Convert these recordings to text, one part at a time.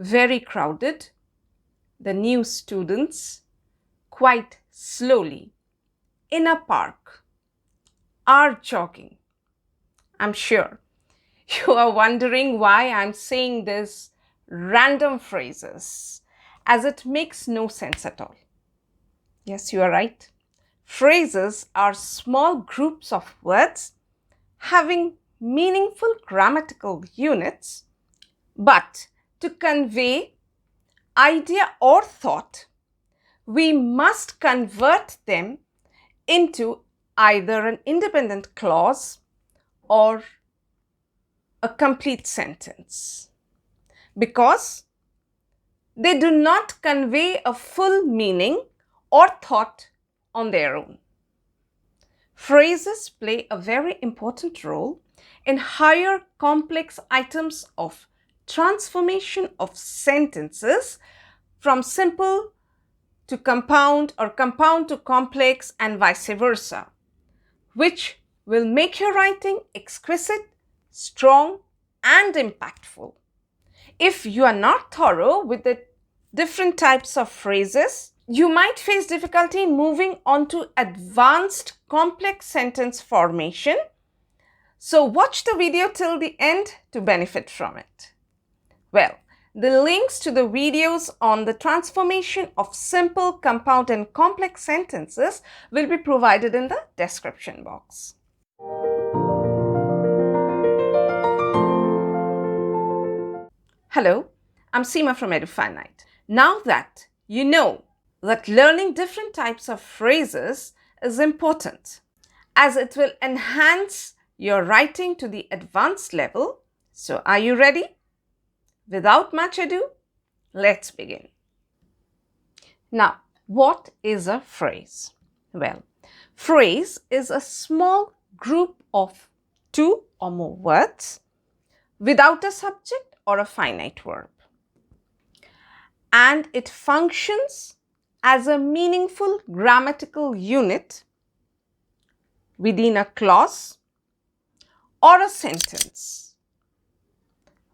very crowded. The new students quite slowly in a park are jogging. I'm sure you are wondering why I'm saying these random phrases, as it makes no sense at all. Yes, you are right. Phrases are small groups of words having meaningful grammatical units, but to convey idea or thought, we must convert them into either an independent clause or a complete sentence, because they do not convey a full meaning or thought on their own. Phrases play a very important role in higher complex items of transformation of sentences from simple to compound or compound to complex and vice versa, which will make your writing exquisite, strong, and impactful. If you are not thorough with the different types of phrases, you might face difficulty in moving on to advanced complex sentence formation. So watch the video till the end to benefit from it. Well, the links to the videos on the transformation of simple, compound, and complex sentences will be provided in the description box. Hello, I'm Seema from Edufinite. Now that you know that learning different types of phrases is important, as it will enhance your writing to the advanced level. So are you ready? Without much ado, let's begin. Now, what is a phrase? Well, phrase is a small group of two or more words without a subject or a finite verb, and it functions as a meaningful grammatical unit within a clause or a sentence.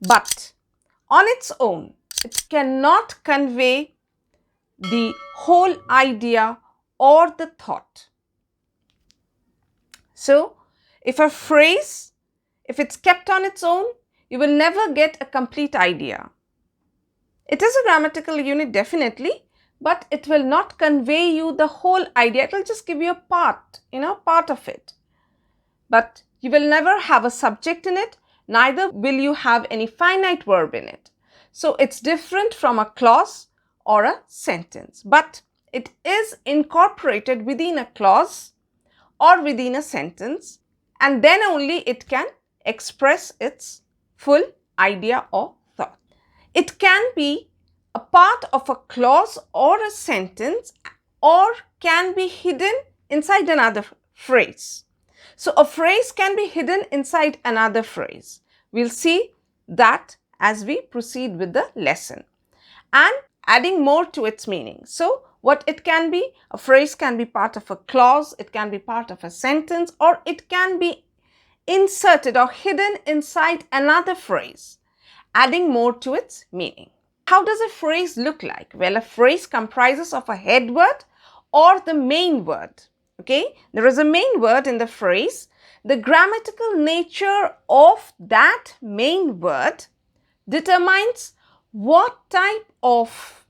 But on its own, it cannot convey the whole idea or the thought. So, if a phrase, if it's kept on its own, you will never get a complete idea. It is a grammatical unit definitely, but it will not convey you the whole idea. It will just give you a part, part of it. But you will never have a subject in it, neither will you have any finite verb in it. So it's different from a clause or a sentence, but it is incorporated within a clause or within a sentence, and then only it can express its full idea or thought. It can be a part of a clause or a sentence, or can be hidden inside another phrase. So a phrase can be hidden inside another phrase. We'll see that as we proceed with the lesson, and adding more to its meaning. So what it can be, a phrase can be part of a clause, it can be part of a sentence, or it can be inserted or hidden inside another phrase, adding more to its meaning. How does a phrase look like? Well, a phrase comprises of a head word or the main word. Okay, there is a main word in the phrase. The grammatical nature of that main word determines what type of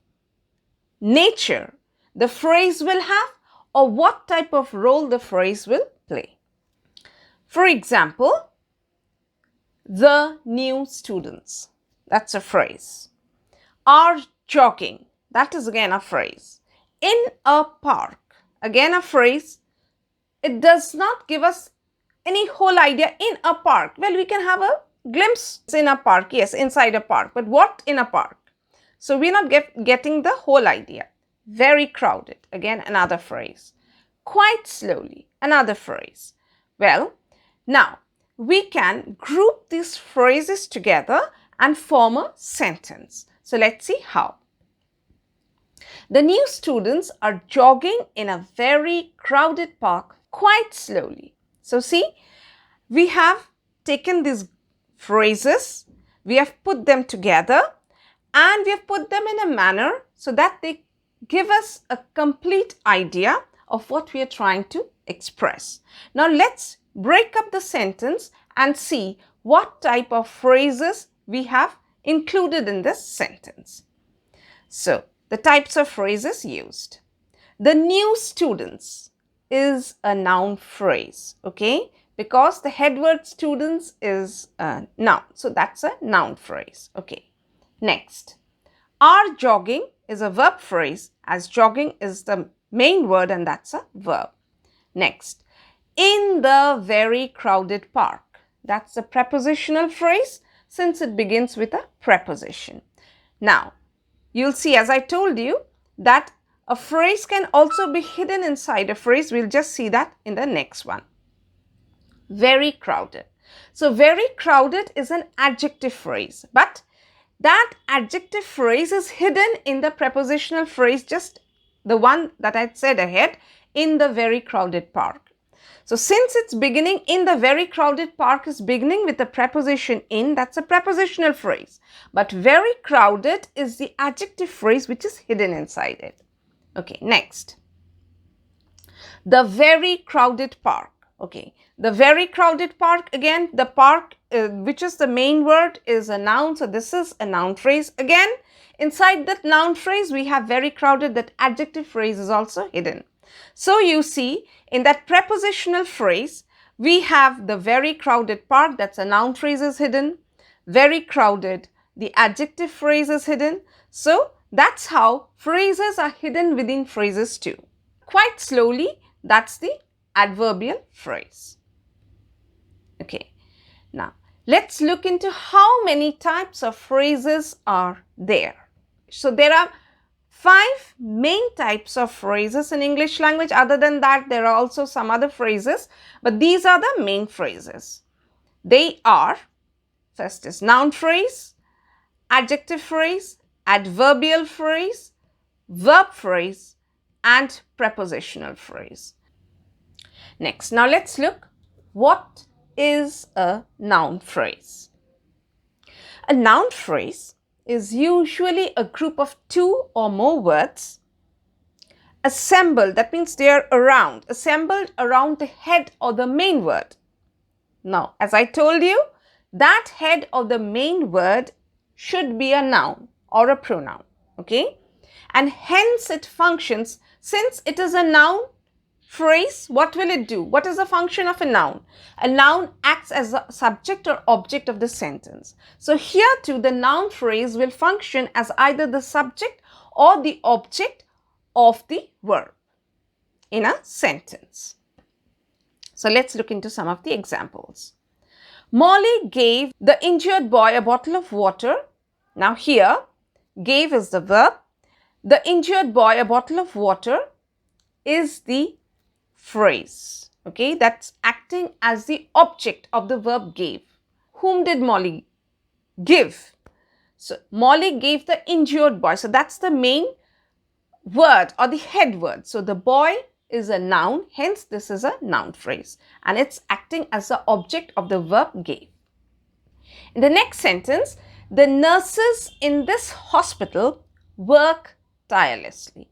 nature the phrase will have or what type of role the phrase will play. For example, the new students, that's a phrase. Are jogging, that is again a phrase. In a park, again a phrase. It does not give us any whole idea. In a park, well, we can have a glimpse in a park, yes, inside a park, but what in a park? So we're not getting the whole idea. Very crowded, again another phrase. Quite slowly, another phrase. Well, now we can group these phrases together and form a sentence. So let's see how. The new students are jogging in a very crowded park quite slowly. So see, we have taken these phrases, we have put them together, and we have put them in a manner so that they give us a complete idea of what we are trying to express. Now let's break up the sentence and see what type of phrases we have included in this sentence. So, the types of phrases used. The new students is a noun phrase, okay? Because the head word students is a noun. So, that's a noun phrase, okay? Next, are jogging is a verb phrase, as jogging is the main word and that's a verb. Next, in the very crowded park. That's a prepositional phrase since it begins with a preposition. Now, you'll see, as I told you, that a phrase can also be hidden inside a phrase. We'll just see that in the next one. Very crowded. So, very crowded is an adjective phrase, but that adjective phrase is hidden in the prepositional phrase, just the one that I said ahead, in the very crowded park. So, since it's beginning in the very crowded park is beginning with the preposition in, that's a prepositional phrase. But very crowded is the adjective phrase which is hidden inside it. Okay, next. The very crowded park. Okay, the very crowded park, again, the park, which is the main word, is a noun. So, this is a noun phrase. Again, inside that noun phrase, we have very crowded. That adjective phrase is also hidden. So, you see, in that prepositional phrase, we have the very crowded park, that's a noun phrase is hidden. Very crowded, the adjective phrase is hidden. So, that's how phrases are hidden within phrases too. Quite slowly, that's the adverbial phrase. Okay, now let's look into how many types of phrases are there. So, there are 5 main types of phrases in English language. Other than that, there are also some other phrases, but these are the main phrases. They are, first is noun phrase, adjective phrase, adverbial phrase, verb phrase, and prepositional phrase. Next, now let's look what is a noun phrase. A noun phrase is usually a group of 2 or more words assembled, that means they are assembled around the head or the main word. Now, as I told you, that head or the main word should be a noun or a pronoun, okay? And hence it functions, since it is a noun phrase, what will it do? What is the function of a noun? A noun acts as a subject or object of the sentence. So here too, the noun phrase will function as either the subject or the object of the verb in a sentence. So let's look into some of the examples. Molly gave the injured boy a bottle of water. Now here, gave is the verb. The injured boy a bottle of water is the phrase, okay, that's acting as the object of the verb gave. Whom did Molly give? So, Molly gave the injured boy. So, that's the main word or the head word. So, the boy is a noun, hence this is a noun phrase and it's acting as the object of the verb gave. In the next sentence, the nurses in this hospital work tirelessly.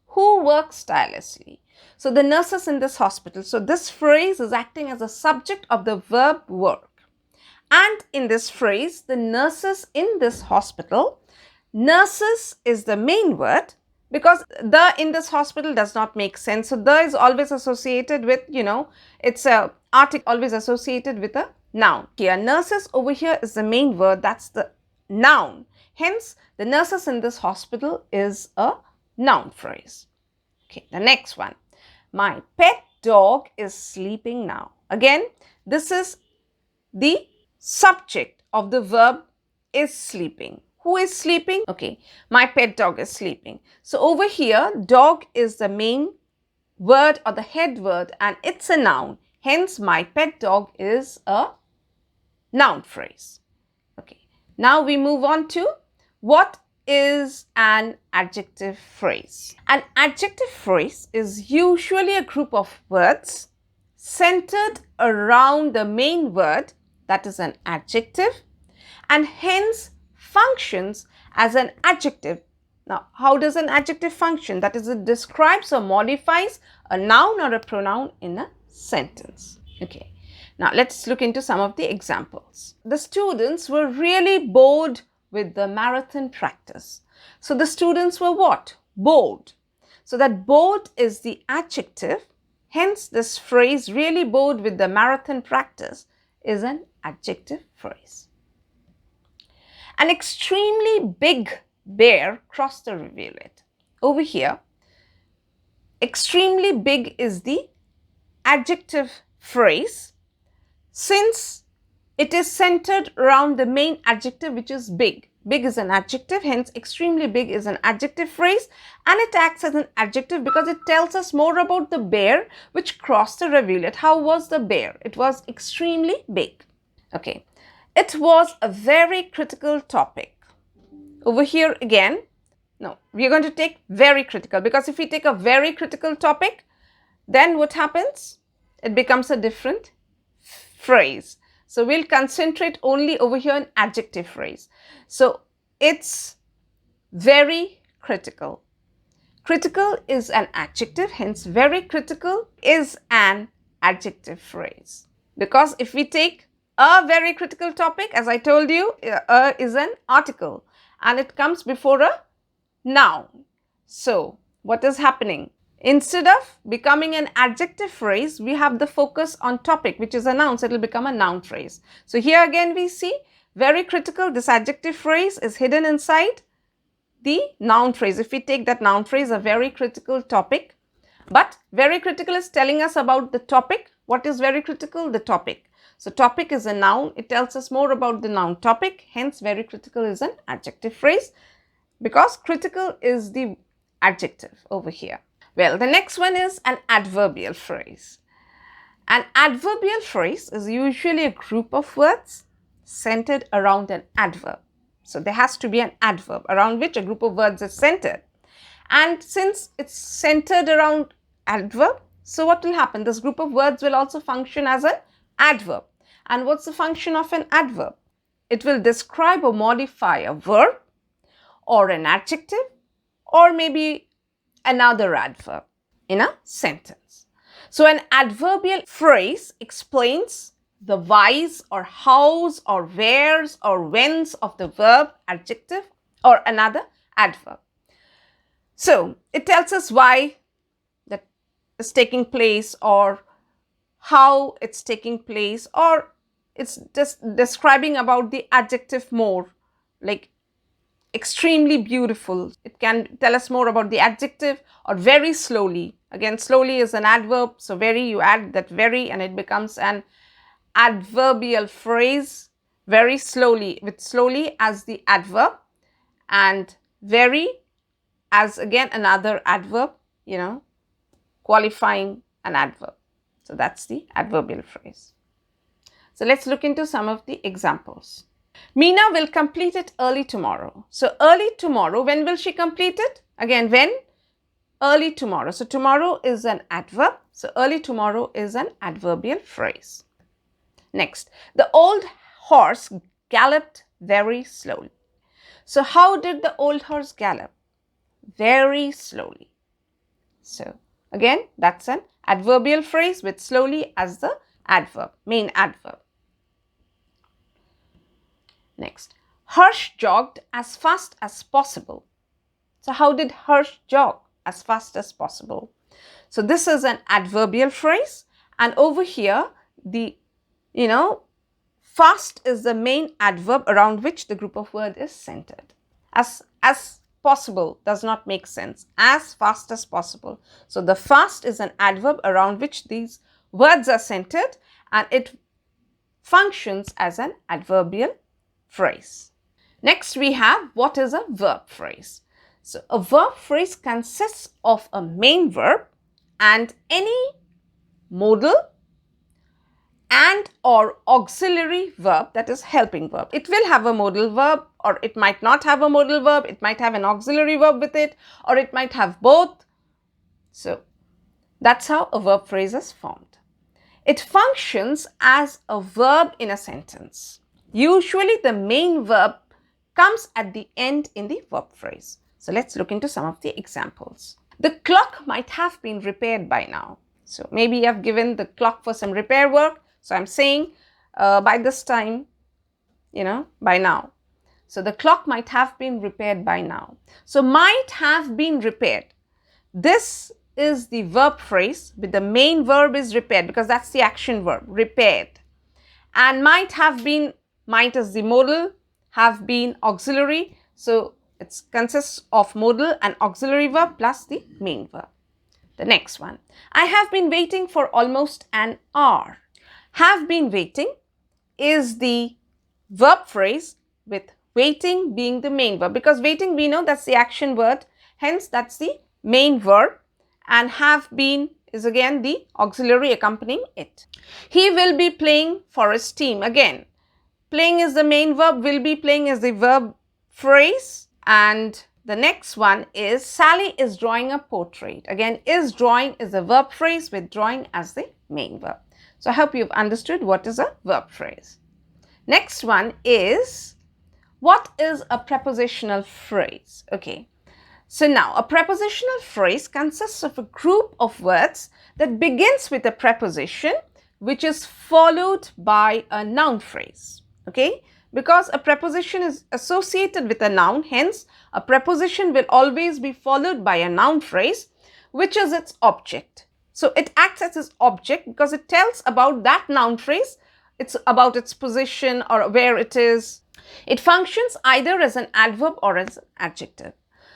Who works tirelessly? So, the nurses in this hospital. So, this phrase is acting as a subject of the verb work. And in this phrase, the nurses in this hospital, nurses is the main word because the in this hospital does not make sense. So, the is always associated with, it's a article always associated with a noun. Here, nurses over here is the main word, that's the noun. Hence, the nurses in this hospital is a noun phrase. Okay, the next one. My pet dog is sleeping now. Again, this is the subject of the verb is sleeping. Who is sleeping? Okay, my pet dog is sleeping. So, over here, dog is the main word or the head word and it's a noun. Hence, my pet dog is a noun phrase. Okay, now we move on to what is an adjective phrase. An adjective phrase is usually a group of words centered around the main word, that is an adjective, and hence functions as an adjective. Now, how does an adjective function? That is, it describes or modifies a noun or a pronoun in a sentence. Okay. Now, let's look into some of the examples. The students were really bored with the marathon practice. So, the students were what? Bored. So, that bored is the adjective. Hence, this phrase, really bored with the marathon practice, is an adjective phrase. An extremely big bear crossed the rivulet. Over here, extremely big is the adjective phrase, since it is centered around the main adjective, which is big. Big is an adjective, hence extremely big is an adjective phrase, and it acts as an adjective because it tells us more about the bear which crossed the rivulet. How was the bear? It was extremely big. Okay. It was a very critical topic. Over here again, no, we are going to take very critical, because if we take a very critical topic, then what happens? It becomes a different phrase. So we'll concentrate only over here on adjective phrase. So it's very critical. Critical is an adjective, hence very critical is an adjective phrase. Because if we take a very critical topic, as I told you, is an article and it comes before a noun. So what is happening? Instead of becoming an adjective phrase, we have the focus on topic, which is a noun, so it will become a noun phrase. So here again we see very critical, this adjective phrase is hidden inside the noun phrase. If we take that noun phrase, a very critical topic, but very critical is telling us about the topic. What is very critical? The topic. So topic is a noun, it tells us more about the noun topic, hence very critical is an adjective phrase, because critical is the adjective over here. Well, the next one is an adverbial phrase. An adverbial phrase is usually a group of words centered around an adverb. So there has to be an adverb around which a group of words is centered. And since it's centered around adverb, so what will happen? This group of words will also function as an adverb. And what's the function of an adverb? It will describe or modify a verb or an adjective or maybe another adverb in a sentence. So an adverbial phrase explains the whys or hows or wheres or whens of the verb, adjective or another adverb. So it tells us why that is taking place or how it's taking place, or it's just describing about the adjective more, like extremely beautiful. It can tell us more about the adjective, or very slowly. Again, slowly is an adverb, so very, you add that very and it becomes an adverbial phrase. Very slowly, with slowly as the adverb and very as again another adverb, qualifying an adverb. So that's the adverbial phrase. So let's look into some of the examples. Meena will complete it early tomorrow. So early tomorrow, when will she complete it? Again, when? Early tomorrow. So tomorrow is an adverb. So early tomorrow is an adverbial phrase. Next, the old horse galloped very slowly. So how did the old horse gallop? Very slowly. So again, that's an adverbial phrase with slowly as the adverb, main adverb. Next, Harsh jogged as fast as possible. So how did Harsh jog? As fast as possible. So this is an adverbial phrase, and over here the fast is the main adverb around which the group of words is centered. As possible does not make sense. As fast as possible. So the fast is an adverb around which these words are centered, and it functions as an adverbial phrase. Next we have what is a verb phrase. So a verb phrase consists of a main verb and any modal and or auxiliary verb, that is helping verb. It will have a modal verb, or it might not have a modal verb. It might have an auxiliary verb with it, or it might have both. So that's how a verb phrase is formed. It functions as a verb in a sentence. Usually the main verb comes at the end in the verb phrase. So let's look into some of the examples. The clock might have been repaired by now. So maybe you have given the clock for some repair work. So I'm saying by this time, by now. So the clock might have been repaired by now. So might have been repaired. This is the verb phrase with the main verb is repaired because that's the action verb, repaired. And might have been, might is the modal, have been auxiliary. So it consists of modal and auxiliary verb plus the main verb. The next one, I have been waiting for almost an hour. Have been waiting is the verb phrase with waiting being the main verb, because waiting we know that's the action word, hence that's the main verb, and have been is again the auxiliary accompanying it. He will be playing for his team. Again, playing is the main verb, will be playing is the verb phrase. And the next one is Sally is drawing a portrait. Again, is drawing is a verb phrase with drawing as the main verb. So I hope you've understood what is a verb phrase. Next one is, what is a prepositional phrase? Okay. So now a prepositional phrase consists of a group of words that begins with a preposition which is followed by a noun phrase. Okay. Because a preposition is associated with a noun, hence a preposition will always be followed by a noun phrase which is its object. So it acts as its object because it tells about that noun phrase. It's about its position or where it is. It functions either as an adverb or as an adjective.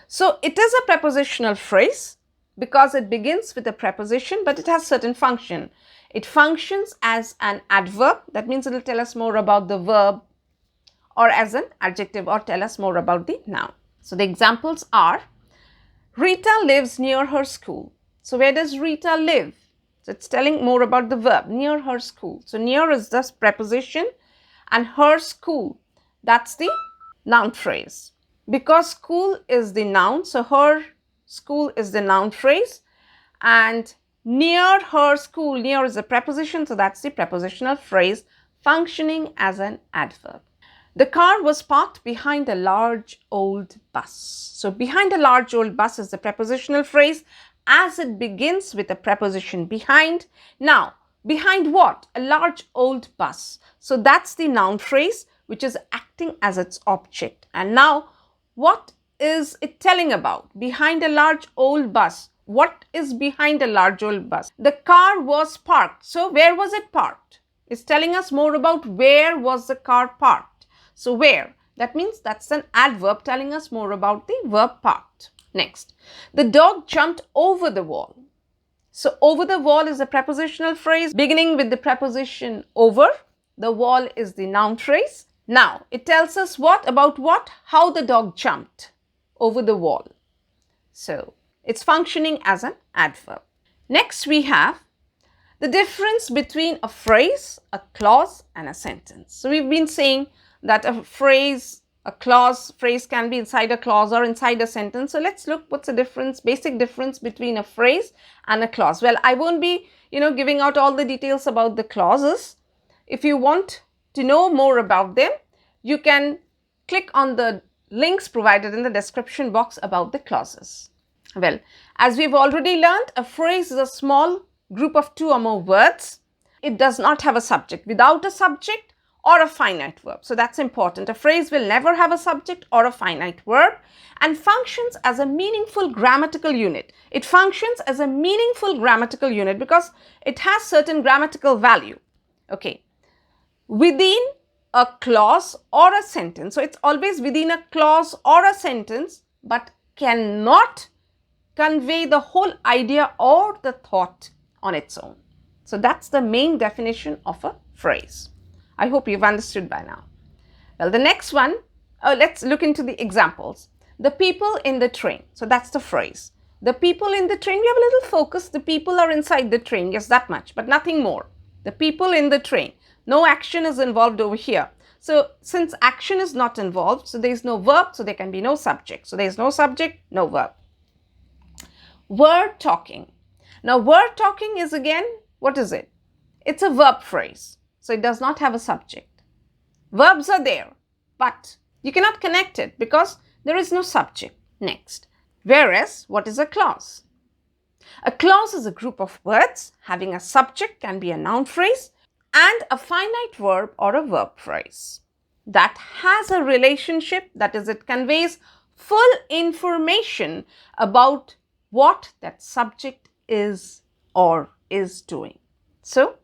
So it is a prepositional phrase because it begins with a preposition, but it has certain function. It functions as an adverb. That means it will tell us more about the verb, or as an adjective or tell us more about the noun. So the examples are, Rita lives near her school. So where does Rita live? So it's telling more about the verb, near her school. So near is the preposition and her school, that's the noun phrase. Because school is the noun, so her school is the noun phrase, and near her school, near is the preposition, so that's the prepositional phrase functioning as an adverb. The car was parked behind a large old bus. So behind a large old bus is the prepositional phrase as it begins with a preposition behind. Now, behind what? A large old bus. So that's the noun phrase which is acting as its object. And now, what is it telling about? Behind a large old bus. What is behind a large old bus? The car was parked. So where was it parked? It's telling us more about where was the car parked. So where? That means that's an adverb telling us more about the verb parked. Next, the dog jumped over the wall. So over the wall is a prepositional phrase beginning with the preposition over. The wall is the noun phrase. Now, it tells us what about what? How the dog jumped over the wall. So it's functioning as an adverb. Next, we have the difference between a phrase, a clause, and a sentence. So we've been saying that a phrase, a clause, phrase can be inside a clause or inside a sentence. So let's look what's the difference, basic difference between a phrase and a clause. Well, I won't be, giving out all the details about the clauses. If you want to know more about them, you can click on the links provided in the description box about the clauses. Well, as we've already learned, a phrase is a small group of two or more words. It does not have a subject. Without a subject, or a finite verb. So that's important. A phrase will never have a subject or a finite verb and functions as a meaningful grammatical unit. It functions as a meaningful grammatical unit because it has certain grammatical value. Okay. Within a clause or a sentence. So it's always within a clause or a sentence, but cannot convey the whole idea or the thought on its own. So that's the main definition of a phrase. I hope you've understood by now. Well, the next one, let's look into the examples. The people in the train. So that's the phrase. The people in the train, we have a little focus. The people are inside the train. Yes, that much, but nothing more. The people in the train. No action is involved over here. So since action is not involved, so there is no verb, so there can be no subject. So there is no subject, no verb. Were talking. Now, were talking is again, what is it? It's a verb phrase. So it does not have a subject. Verbs are there, but You cannot connect it because there is no subject. Next, whereas what is a clause? A clause is a group of words having a subject, can be a noun phrase, and a finite verb or a verb phrase that has a relationship, that is, it conveys full information about what that subject is or is doing. So,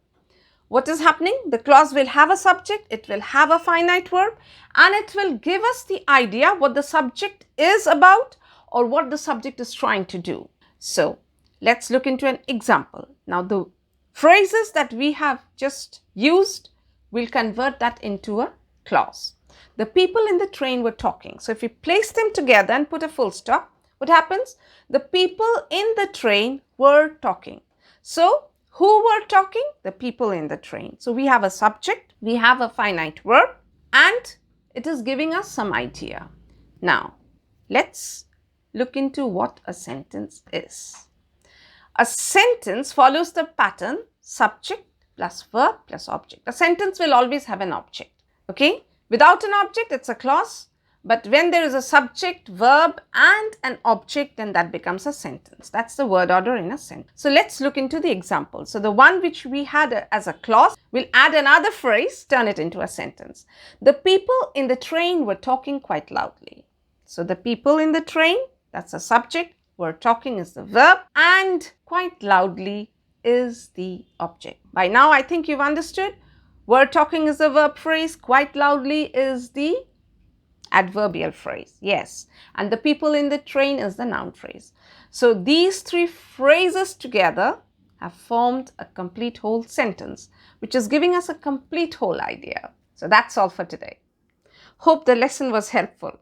what is happening? The clause will have a subject, it will have a finite verb, and it will give us the idea what the subject is about or what the subject is trying to do. So, let's look into an example. Now, the phrases that we have just used, we'll convert that into a clause. The people in the train were talking. So, if we place them together and put a full stop, what happens? The people in the train were talking. So, who were talking? The people in the train. So, we have a subject, we have a finite verb, and it is giving us some idea. Now, let's look into what a sentence is. A sentence follows the pattern subject plus verb plus object. A sentence will always have an object. Okay? Without an object, it's a clause. But when there is a subject, verb and an object, then that becomes a sentence. That's the word order in a sentence. So let's look into the example. So the one which we had as a clause, we'll add another phrase, turn it into a sentence. The people in the train were talking quite loudly. So the people in the train, that's a subject, were talking is the verb, and quite loudly is the object. By now, I think you've understood. Were talking is the verb phrase, quite loudly is the adverbial phrase, yes, and the people in the train is the noun phrase. So these three phrases together have formed a complete whole sentence, which is giving us a complete whole idea. So that's all for today. Hope the lesson was helpful.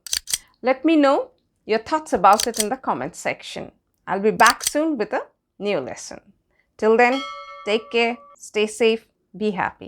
Let me know your thoughts about it in the comment section. I'll be back soon with a new lesson. Till then, take care, stay safe, be happy.